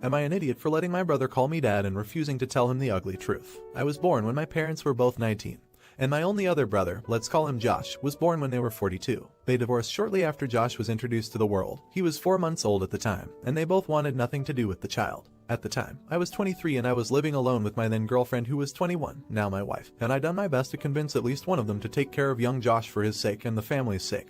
Am I an idiot for letting my brother call me dad and refusing to tell him the ugly truth? I was born when my parents were both 19. And my only other brother, let's call him Josh, was born when they were 42. They divorced shortly after Josh was introduced to the world. He was 4 months old at the time, and they both wanted nothing to do with the child. At the time, I was 23 and I was living alone with my then girlfriend who was 21, now my wife, and I'd done my best to convince at least one of them to take care of young Josh for his sake and the family's sake.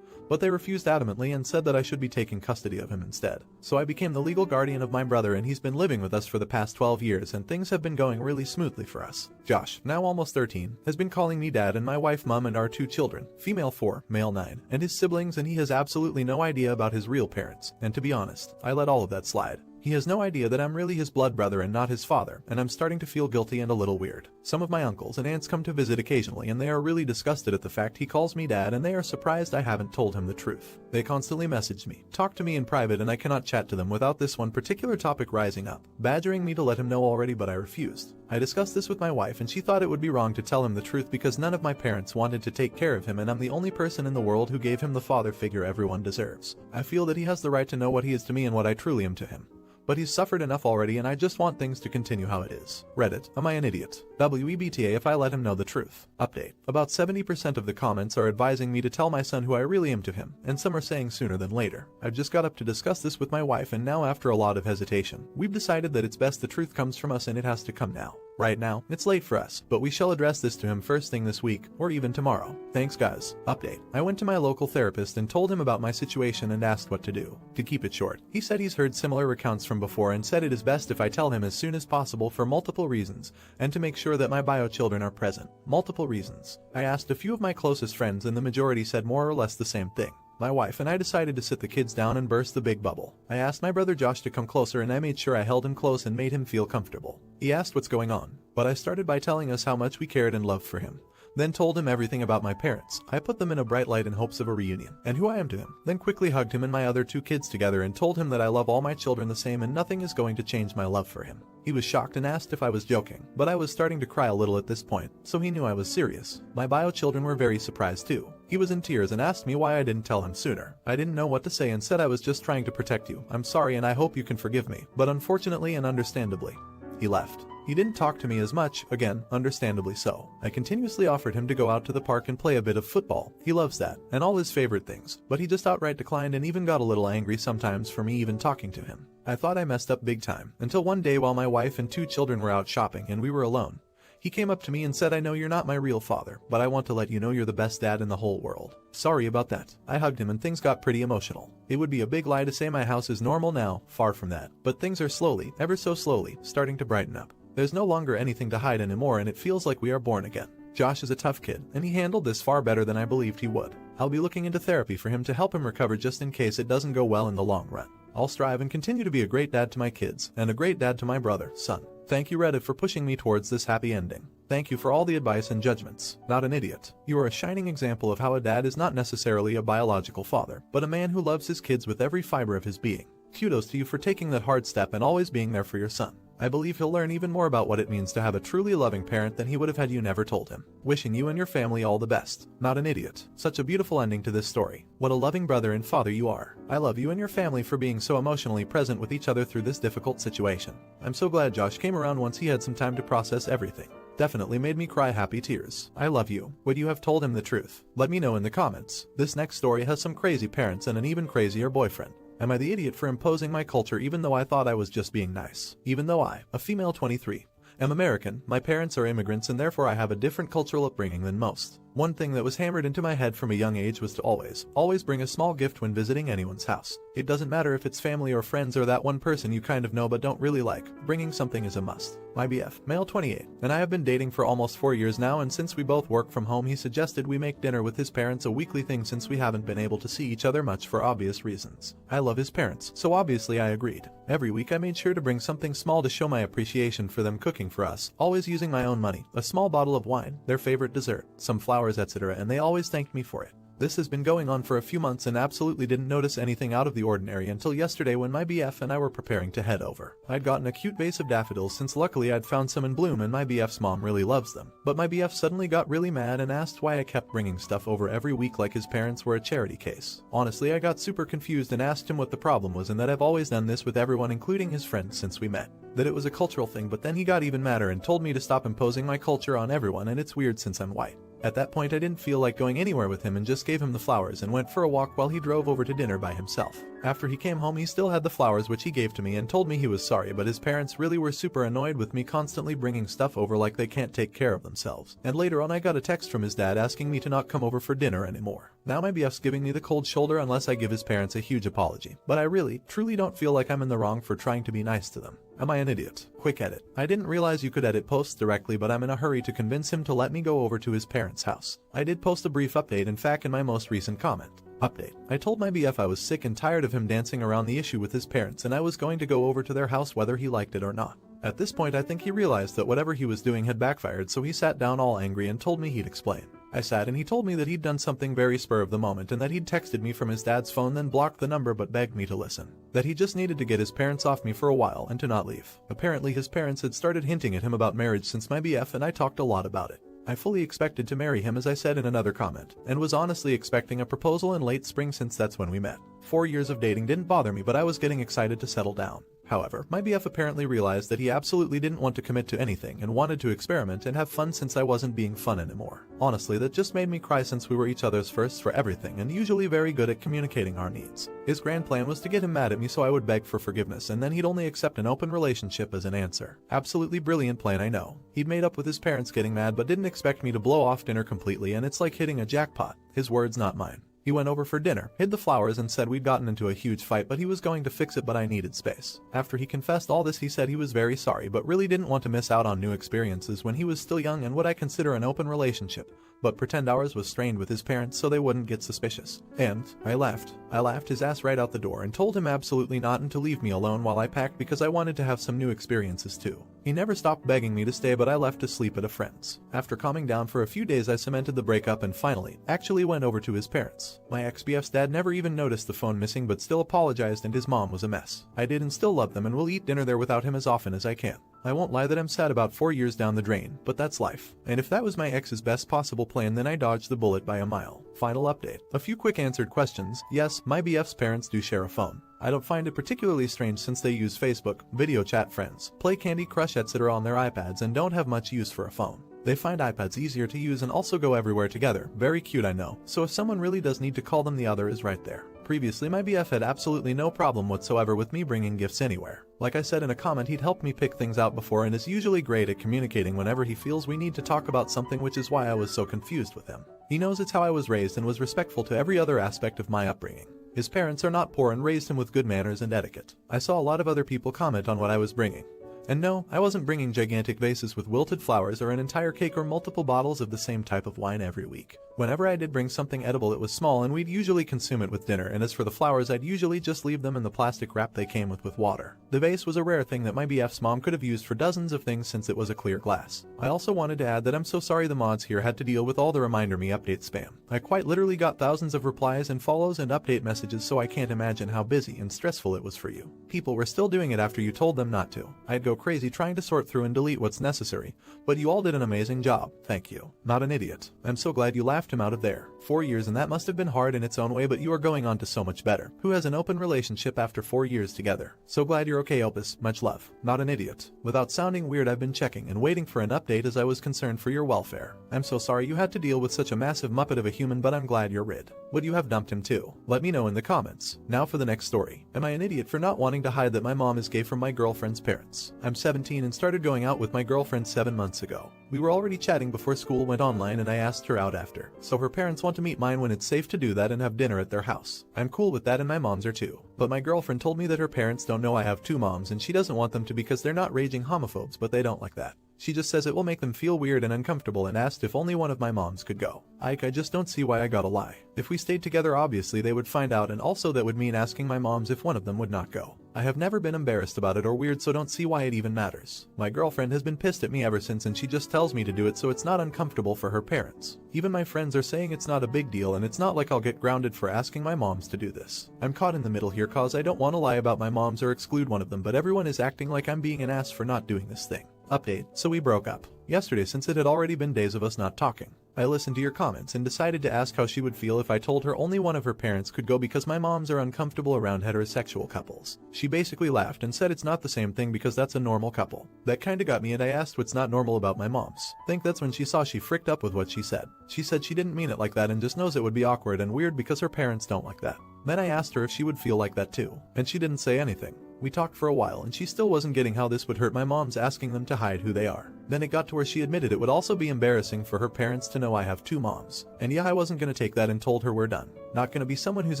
But they refused adamantly and said that I should be taking custody of him instead. So I became the legal guardian of my brother and he's been living with us for the past 12 years and things have been going really smoothly for us. Josh, now almost 13, has been calling me dad and my wife mom and our 2 children, female 4, male 9, and his siblings, and he has absolutely no idea about his real parents. And to be honest, I let all of that slide. He has no idea that I'm really his blood brother and not his father, and I'm starting to feel guilty and a little weird. Some of my uncles and aunts come to visit occasionally and they are really disgusted at the fact he calls me dad and they are surprised I haven't told him the truth. They constantly message me, talk to me in private, and I cannot chat to them without this one particular topic rising up, badgering me to let him know already, but I refused. I discussed this with my wife and she thought it would be wrong to tell him the truth because none of my parents wanted to take care of him and I'm the only person in the world who gave him the father figure everyone deserves. I feel that he has the right to know what he is to me and what I truly am to him. But he's suffered enough already and I just want things to continue how it is. Reddit, am I an idiot? WEBTA if I let him know the truth. Update. About 70% of the comments are advising me to tell my son who I really am to him, and some are saying sooner than later. I've just got up to discuss this with my wife and now after a lot of hesitation, we've decided that it's best the truth comes from us and it has to come now. Right now, it's late for us, but we shall address this to him first thing this week, or even tomorrow. Thanks guys. Update. I went to my local therapist and told him about my situation and asked what to do. To keep it short, he said he's heard similar recounts from before and said it is best if I tell him as soon as possible for multiple reasons, and to make sure that my bio children are present. Multiple reasons. I asked a few of my closest friends and the majority said more or less the same thing. My wife and I decided to sit the kids down and burst the big bubble. I asked my brother Josh to come closer and I made sure I held him close and made him feel comfortable. He asked what's going on, but I started by telling us how much we cared and loved for him. Then told him everything about my parents. I put them in a bright light in hopes of a reunion, and who I am to him. Then quickly hugged him and my other 2 kids together and told him that I love all my children the same and nothing is going to change my love for him. He was shocked and asked if I was joking, but I was starting to cry a little at this point, so he knew I was serious. My bio children were very surprised too. He was in tears and asked me why I didn't tell him sooner. I didn't know what to say and said I was just trying to protect you. I'm sorry and I hope you can forgive me, but unfortunately and understandably. He left. He didn't talk to me as much, again, understandably so. I continuously offered him to go out to the park and play a bit of football. He loves that, and all his favorite things, but he just outright declined and even got a little angry sometimes for me even talking to him. I thought I messed up big time, until one day while my wife and 2 children were out shopping and we were alone. He came up to me and said, I know you're not my real father, but I want to let you know you're the best dad in the whole world. Sorry about that. I hugged him and things got pretty emotional. It would be a big lie to say my house is normal now, far from that. But things are slowly, ever so slowly, starting to brighten up. There's no longer anything to hide anymore and it feels like we are born again. Josh is a tough kid, and he handled this far better than I believed he would. I'll be looking into therapy for him to help him recover just in case it doesn't go well in the long run. I'll strive and continue to be a great dad to my kids, and a great dad to my brother, son. Thank you Reddit for pushing me towards this happy ending. Thank you for all the advice and judgments. Not an idiot. You are a shining example of how a dad is not necessarily a biological father, but a man who loves his kids with every fiber of his being. Kudos to you for taking that hard step and always being there for your son. I believe he'll learn even more about what it means to have a truly loving parent than he would have had you never told him. Wishing you and your family all the best. Not an idiot. Such a beautiful ending to this story. What a loving brother and father you are. I love you and your family for being so emotionally present with each other through this difficult situation. I'm so glad Josh came around once he had some time to process everything. Definitely made me cry happy tears. I love you. Would you have told him the truth? Let me know in the comments. This next story has some crazy parents and an even crazier boyfriend. Am I the idiot for imposing my culture even though I thought I was just being nice? Even though I, a female 23, am American, my parents are immigrants and therefore I have a different cultural upbringing than most. One thing that was hammered into my head from a young age was to always bring a small gift when visiting anyone's house. It doesn't matter if it's family or friends or that one person you kind of know but don't really like, bringing something is a must. My BF, male 28, and I have been dating for almost 4 years now, and since we both work from home he suggested we make dinner with his parents a weekly thing since we haven't been able to see each other much for obvious reasons. I love his parents, so obviously I agreed. Every week I made sure to bring something small to show my appreciation for them cooking for us, always using my own money, a small bottle of wine, their favorite dessert, some flowers, etc., and they always thanked me for it. This has been going on for a few months and absolutely didn't notice anything out of the ordinary until yesterday when my BF and I were preparing to head over. I'd gotten a cute vase of daffodils since luckily I'd found some in bloom and my BF's mom really loves them. But my BF suddenly got really mad and asked why I kept bringing stuff over every week like his parents were a charity case. Honestly, I got super confused and asked him what the problem was and that I've always done this with everyone including his friends since we met. That it was a cultural thing, but then he got even madder and told me to stop imposing my culture on everyone and it's weird since I'm white. At that point I didn't feel like going anywhere with him and just gave him the flowers and went for a walk while he drove over to dinner by himself. After he came home he still had the flowers which he gave to me and told me he was sorry, but his parents really were super annoyed with me constantly bringing stuff over like they can't take care of themselves. And later on I got a text from his dad asking me to not come over for dinner anymore. Now my BF's giving me the cold shoulder unless I give his parents a huge apology. But I really, truly don't feel like I'm in the wrong for trying to be nice to them. Am I an idiot? Quick edit. I didn't realize you could edit posts directly, but I'm in a hurry to convince him to let me go over to his parents' house. I did post a brief update in fact in my most recent comment. Update. I told my BF I was sick and tired of him dancing around the issue with his parents and I was going to go over to their house whether he liked it or not. At this point I think he realized that whatever he was doing had backfired, so he sat down all angry and told me he'd explain. I sat and he told me that he'd done something very spur of the moment and that he'd texted me from his dad's phone then blocked the number but begged me to listen. That he just needed to get his parents off me for a while and to not leave. Apparently his parents had started hinting at him about marriage since my BF and I talked a lot about it. I fully expected to marry him as I said in another comment, and was honestly expecting a proposal in late spring since that's when we met. 4 years of dating didn't bother me, but I was getting excited to settle down. However, my BF apparently realized that he absolutely didn't want to commit to anything and wanted to experiment and have fun since I wasn't being fun anymore. Honestly, that just made me cry since we were each other's firsts for everything and usually very good at communicating our needs. His grand plan was to get him mad at me so I would beg for forgiveness and then he'd only accept an open relationship as an answer. Absolutely brilliant plan, I know. He'd made up with his parents getting mad but didn't expect me to blow off dinner completely, and it's like hitting a jackpot. His words, not mine. He went over for dinner, hid the flowers and said we'd gotten into a huge fight but he was going to fix it but I needed space. After he confessed all this he said he was very sorry but really didn't want to miss out on new experiences when he was still young and what I consider an open relationship, but pretend ours was strained with his parents so they wouldn't get suspicious. And I laughed his ass right out the door and told him absolutely not and to leave me alone while I packed because I wanted to have some new experiences too. He never stopped begging me to stay but I left to sleep at a friend's. After calming down for a few days I cemented the breakup and finally, actually went over to his parents. My ex-BF's dad never even noticed the phone missing but still apologized and his mom was a mess. I did and still love them and will eat dinner there without him as often as I can. I won't lie that I'm sad about 4 years down the drain, but that's life. And if that was my ex's best possible plan then I dodged the bullet by a mile. Final update. A few quick answered questions. Yes, my BF's parents do share a phone. I don't find it particularly strange since they use Facebook, video chat friends, play Candy Crush etc. on their iPads and don't have much use for a phone. They find iPads easier to use and also go everywhere together. Very cute, I know. So if someone really does need to call them, the other is right there. Previously my BF had absolutely no problem whatsoever with me bringing gifts anywhere. Like I said in a comment, he'd helped me pick things out before and is usually great at communicating whenever he feels we need to talk about something, which is why I was so confused with him. He knows it's how I was raised and was respectful to every other aspect of my upbringing. His parents are not poor and raised him with good manners and etiquette. I saw a lot of other people comment on what I was bringing. And no, I wasn't bringing gigantic vases with wilted flowers or an entire cake or multiple bottles of the same type of wine every week. Whenever I did bring something edible it was small and we'd usually consume it with dinner, and as for the flowers I'd usually just leave them in the plastic wrap they came with water. The vase was a rare thing that my BF's mom could have used for dozens of things since it was a clear glass. I also wanted to add that I'm so sorry the mods here had to deal with all the reminder me update spam. I quite literally got thousands of replies and follows and update messages, so I can't imagine how busy and stressful it was for you. People were still doing it after you told them not to. I'd go crazy trying to sort through and delete what's necessary, but you all did an amazing job. Thank you. Not an idiot. I'm so glad you laughed him out of there. 4 years and that must have been hard in its own way, but you are going on to so much better. Who has an open relationship after 4 years together? So glad you're okay, Opus. Much love. Not an idiot. Without sounding weird, I've been checking and waiting for an update as I was concerned for your welfare. I'm so sorry you had to deal with such a massive muppet of a human, but I'm glad you're rid. Would you have dumped him too? Let me know in the comments. Now for the next story. Am I an idiot for not wanting to hide that my mom is gay from my girlfriend's parents? I'm 17 and started going out with my girlfriend 7 months ago. We were already chatting before school went online and I asked her out after. So her parents want to meet mine when it's safe to do that and have dinner at their house. I'm cool with that and my moms are too. But my girlfriend told me that her parents don't know I have 2 moms and she doesn't want them to because they're not raging homophobes, but they don't like that. She just says it will make them feel weird and uncomfortable and asked if only one of my moms could go. I just don't see why I gotta lie. If we stayed together obviously they would find out, and also that would mean asking my moms if one of them would not go. I have never been embarrassed about it or weird, so don't see why it even matters. My girlfriend has been pissed at me ever since, and she just tells me to do it so it's not uncomfortable for her parents. Even my friends are saying it's not a big deal, and it's not like I'll get grounded for asking my moms to do this. I'm caught in the middle here cause I don't want to lie about my moms or exclude one of them, but everyone is acting like I'm being an ass for not doing this thing. Update: so we broke up yesterday since it had already been days of us not talking. I listened to your comments and decided to ask how she would feel if I told her only one of her parents could go because my moms are uncomfortable around heterosexual couples. She basically laughed and said it's not the same thing because that's a normal couple. That kinda got me, and I asked what's not normal about my moms. Think that's when she saw she fricked up with what she said. She said she didn't mean it like that and just knows it would be awkward and weird because her parents don't like that. Then I asked her if she would feel like that too, and she didn't say anything. We talked for a while and she still wasn't getting how this would hurt my moms asking them to hide who they are. Then it got to where she admitted it would also be embarrassing for her parents to know I have two moms. And yeah, I wasn't gonna take that and told her we're done. Not gonna be someone who's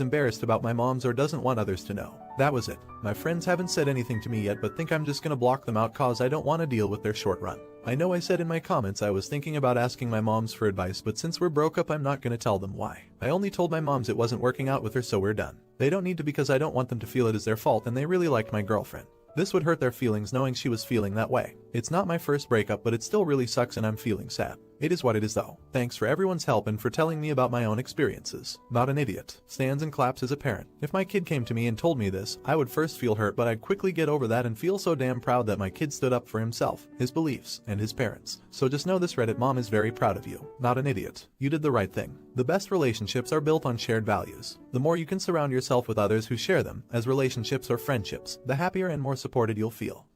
embarrassed about my moms or doesn't want others to know. That was it. My friends haven't said anything to me yet, but think I'm just gonna block them out cause I don't want to deal with their short run. I know I said in my comments I was thinking about asking my moms for advice, but since we're broke up I'm not gonna tell them why. I only told my moms it wasn't working out with her, so we're done. They don't need to because I don't want them to feel it is their fault, and they really liked my girlfriend. This would hurt their feelings knowing she was feeling that way. It's not my first breakup, but it still really sucks and I'm feeling sad. It is what it is though. Thanks for everyone's help and for telling me about my own experiences. Not an idiot. Stands and claps as a parent. If my kid came to me and told me this, I would first feel hurt, but I'd quickly get over that and feel so damn proud that my kid stood up for himself, his beliefs, and his parents. So just know this Reddit mom is very proud of you. Not an idiot. You did the right thing. The best relationships are built on shared values. The more you can surround yourself with others who share them, as relationships or friendships, the happier and more supported you'll feel.